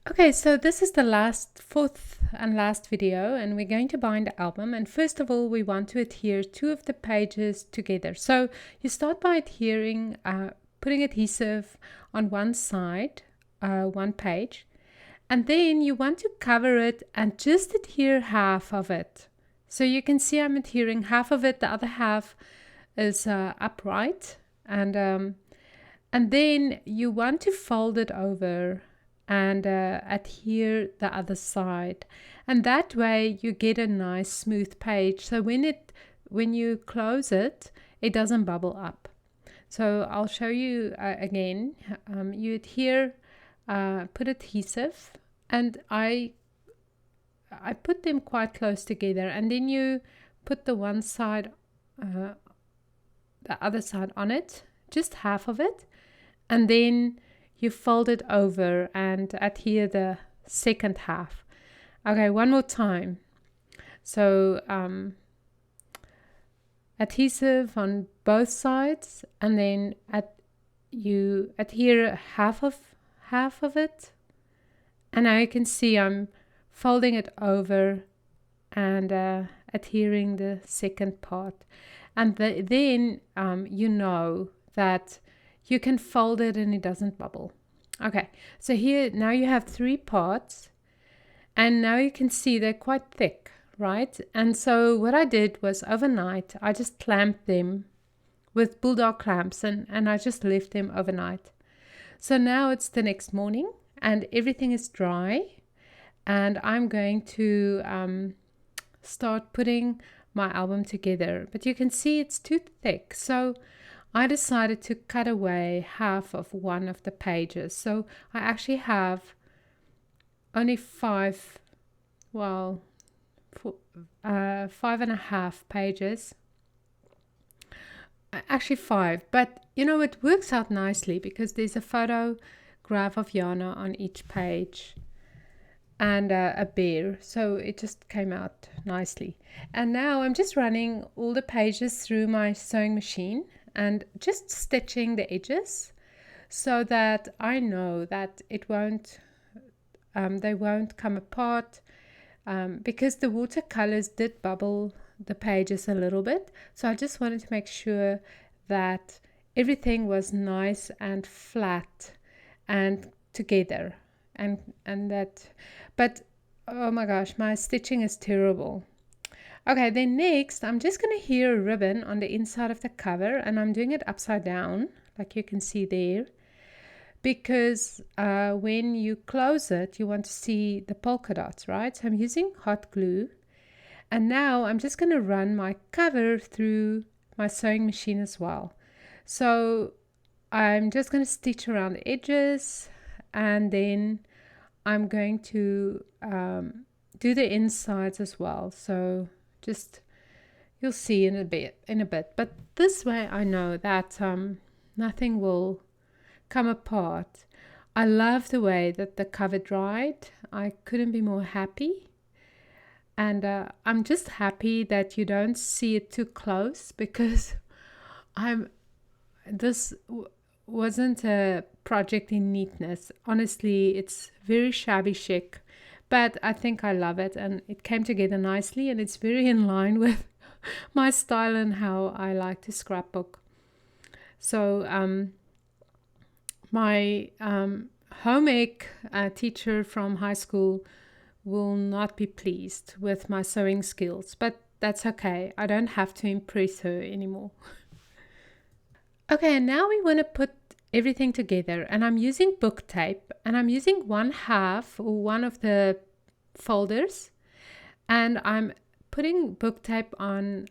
Okay, so this is the fourth and last video, and we're going to bind the album. And first of all, we want to adhere two of the pages together. So you start by adhering, putting adhesive on one side, one page, and then you want to cover it and just adhere half of it. So you can see I'm adhering half of it, the other half is upright, and then you want to fold it over and adhere the other side, and that way you get a nice smooth page, so when you close it, it doesn't bubble up. So I'll show you again. You adhere, put adhesive, and I put them quite close together, and then you put the one side, the other side on it, just half of it, and then you fold it over and adhere the second half. Okay, one more time. So adhesive on both sides, and then you adhere half of it, and now you can see I'm folding it over and adhering the second part, and then you know that you can fold it and it doesn't bubble. Okay, so here now you have three parts, and now you can see they're quite thick, right? And so what I did was overnight I just clamped them with bulldog clamps, and I just left them overnight. So now it's the next morning and everything is dry, and I'm going to start putting my album together, but you can see it's too thick, so I decided to cut away half of one of the pages. So I actually have only 5.5 pages. Actually 5, but you know, it works out nicely because there's a photograph of Yana on each page and a bear, so it just came out nicely. And now I'm just running all the pages through my sewing machine and just stitching the edges so that I know that it won't they won't come apart, because the watercolors did bubble the pages a little bit, so I just wanted to make sure that everything was nice and flat and together, and that, but oh my gosh, my stitching is terrible. Okay, then next I'm just going to adhere a ribbon on the inside of the cover, and I'm doing it upside down like you can see there, because when you close it you want to see the polka dots, right? So I'm using hot glue, and now I'm just going to run my cover through my sewing machine as well. So I'm just going to stitch around the edges, and then I'm going to do the insides as well. So just you'll see in a bit, but this way I know that nothing will come apart. I love the way that the cover dried. I couldn't be more happy, and I'm just happy that you don't see it too close, because this wasn't a project in neatness. Honestly, it's very shabby chic, but I think I love it, and it came together nicely, and it's very in line with my style and how I like to scrapbook. So my home ec teacher from high school will not be pleased with my sewing skills, but that's okay. I don't have to impress her anymore. Okay, and now we want to put everything together, and I'm using book tape, and I'm using one of the folders, and I'm putting book tape on.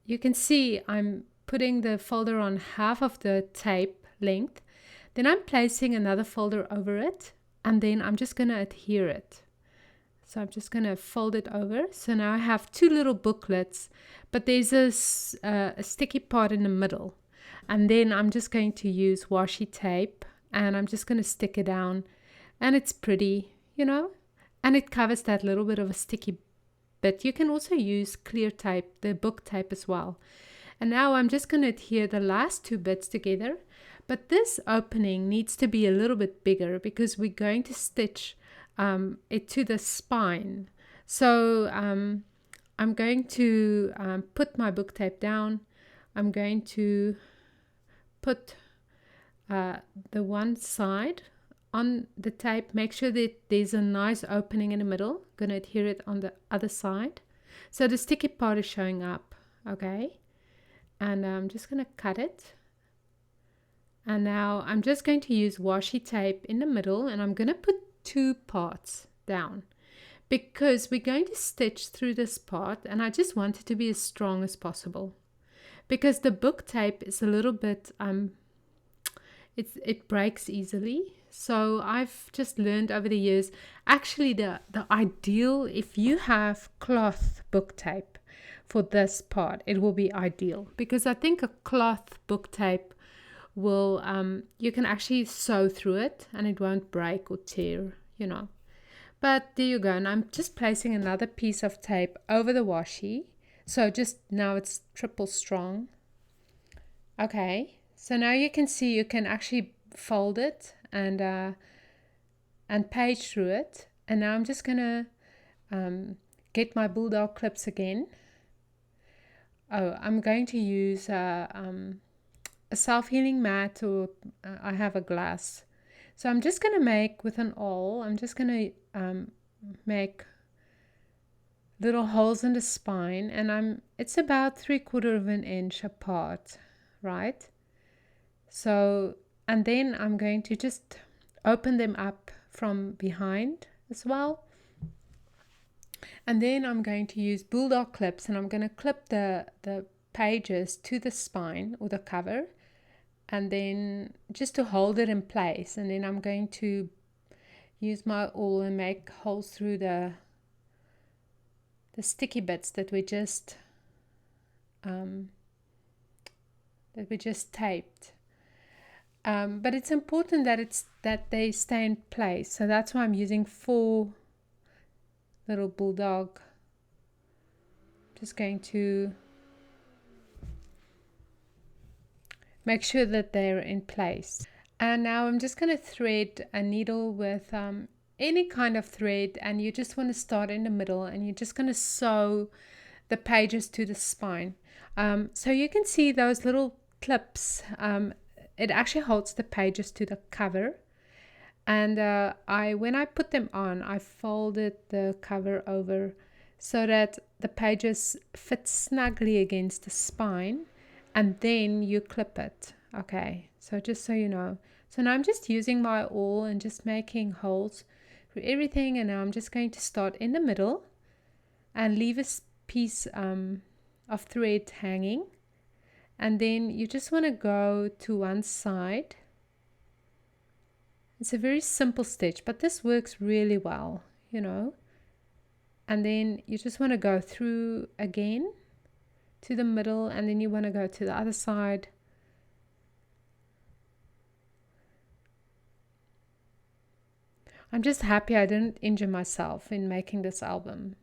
You can see I'm putting the folder on half of the tape length, then I'm placing another folder over it, and then I'm just going to adhere it. So I'm just going to fold it over. So now I have two little booklets, but there's a sticky part in the middle. And then I'm just going to use washi tape, and I'm just going to stick it down. And it's pretty, you know, and it covers that little bit of a sticky bit. You can also use clear tape, the book tape as well. And now I'm just going to adhere the last two bits together. But this opening needs to be a little bit bigger because we're going to stitch it to the spine. So I'm going to put my book tape down. I'm going to put the one side on the tape. Make sure that there's a nice opening in the middle. Going to adhere it on the other side. So the sticky part is showing up, okay? And I'm just going to cut it. And now I'm just going to use washi tape in the middle, and I'm going to put 2 parts down because we're going to stitch through this part, and I just want it to be as strong as possible because the book tape is a little bit it breaks easily. So I've just learned over the years, actually the ideal, if you have cloth book tape for this part, it will be ideal because I think a cloth book tape will you can actually sew through it and it won't break or tear, But there you go. And I'm just placing another piece of tape over the washi. So just now it's triple strong. Okay. So now you can see you can actually fold it and page through it. And now I'm just gonna get my bulldog clips again. Oh, I'm going to use a self-healing mat, or I have a glass. So I'm just going to make with an awl, I'm just going to make little holes in the spine, and it's about 3/4 of an inch apart, right? So, and then I'm going to just open them up from behind as well. And then I'm going to use bulldog clips, and I'm going to clip the pages to the spine or the cover, and then just to hold it in place. And then I'm going to use my awl and make holes through the sticky bits that we just taped. But it's important that they stay in place. So that's why I'm using 4 little bulldog. Just going to make sure that they're in place. And now I'm just going to thread a needle with any kind of thread, and you just want to start in the middle, and you're just going to sew the pages to the spine. So you can see those little clips. It actually holds the pages to the cover. And when I put them on, I folded the cover over so that the pages fit snugly against the spine, and then you clip it. Okay, so just so you know. So now I'm just using my awl and just making holes for everything, and now I'm just going to start in the middle and leave a piece of thread hanging, and then you just want to go to one side. It's a very simple stitch, but this works really well, and then you just want to go through again to the middle, and then you want to go to the other side. I'm just happy I didn't injure myself in making this album.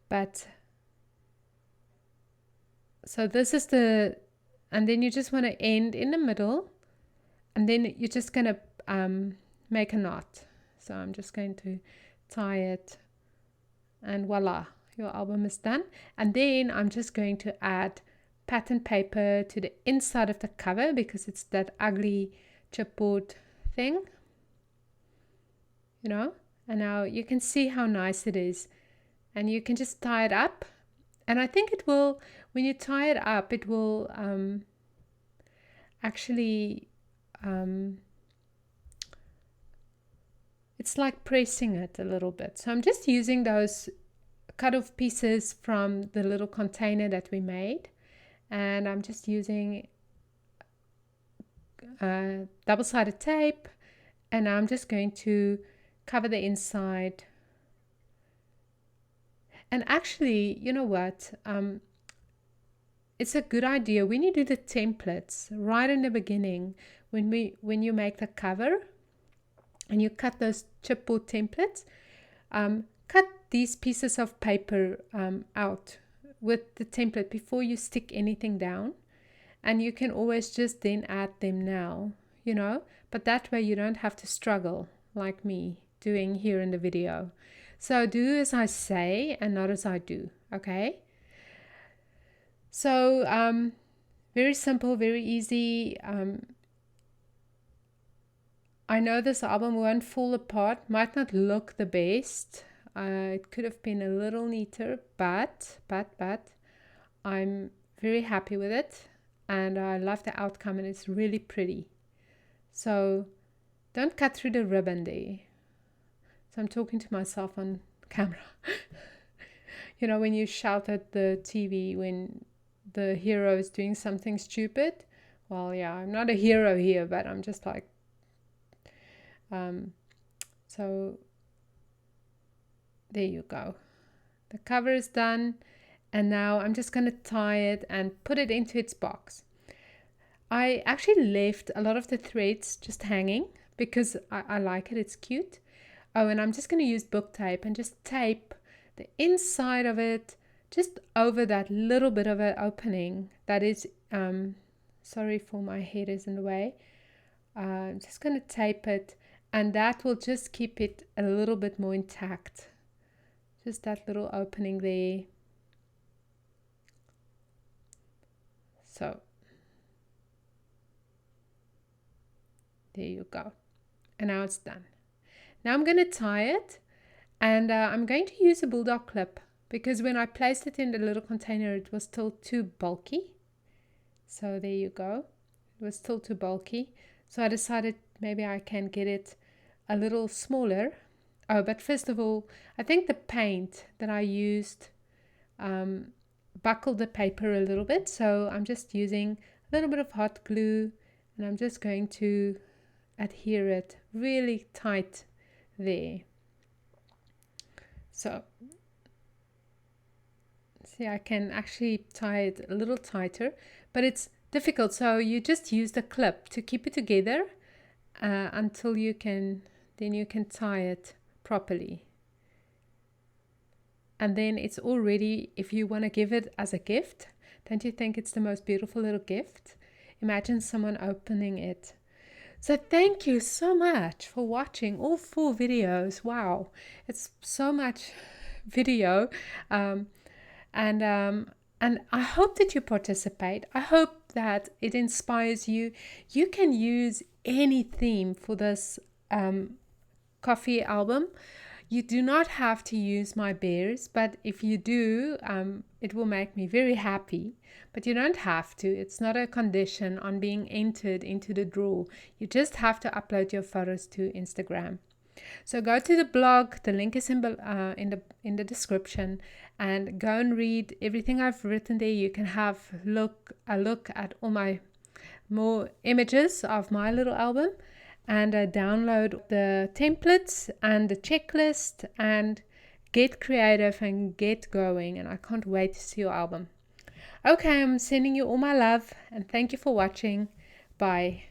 But so this is and then you just want to end in the middle, and then you're just going to make a knot. So I'm just going to tie it, and voila, your album is done. And then I'm just going to add pattern paper to the inside of the cover because it's that ugly chipboard thing, and now you can see how nice it is, and you can just tie it up. And I think it will, when you tie it up, it will actually it's like pressing it a little bit. So I'm just using those cut off pieces from the little container that we made, and I'm just using double-sided tape, and I'm just going to cover the inside. And actually, you know what, it's a good idea when you do the templates right in the beginning, when you make the cover and you cut those chipboard templates, cut these pieces of paper out with the template before you stick anything down. and you can always just then add them now, you know, but that way you don't have to struggle like me doing here in the video. So do as I say and not as I do, okay? So very simple, very easy. I know this album won't fall apart, might not look the best. It could have been a little neater, but I'm very happy with it, and I love the outcome, and it's really pretty. So don't cut through the ribbon there. So I'm talking to myself on camera. You know, when you shout at the TV when the hero is doing something stupid. Well, yeah, I'm not a hero here, but I'm just like, so there you go. The cover is done, and now I'm just going to tie it and put it into its box. I actually left a lot of the threads just hanging because I like it, it's cute. Oh, and I'm just going to use book tape and just tape the inside of it just over that little bit of an opening that is, sorry for my head is in the way. I'm just going to tape it, and that will just keep it a little bit more intact. Just that little opening there. So there you go. And now it's done. Now I'm going to tie it, and I'm going to use a bulldog clip because when I placed it in the little container it was still too bulky. So there you go. It was still too bulky. So I decided maybe I can get it a little smaller. Oh, but first of all, I think the paint that I used buckled the paper a little bit. So I'm just using a little bit of hot glue, and I'm just going to adhere it really tight there. So see, I can actually tie it a little tighter, but it's difficult. So you just use the clip to keep it together until you can tie it properly. And then it's all ready if you want to give it as a gift. Don't you think it's the most beautiful little gift? Imagine someone opening it. So thank you so much for watching all 4 videos. Wow, it's so much video. And I hope that you participate. I hope that it inspires you. You can use any theme for this coffee album. You do not have to use my bears, but if you do, it will make me very happy. But you don't have to. It's not a condition on being entered into the draw. You just have to upload your photos to Instagram. So go to the blog. The link is in the description, and go and read everything I've written there. You can have a look at all my more images of my little album, and download the templates and the checklist and get creative and get going. And I can't wait to see your album. Okay, I'm sending you all my love, and thank you for watching. Bye.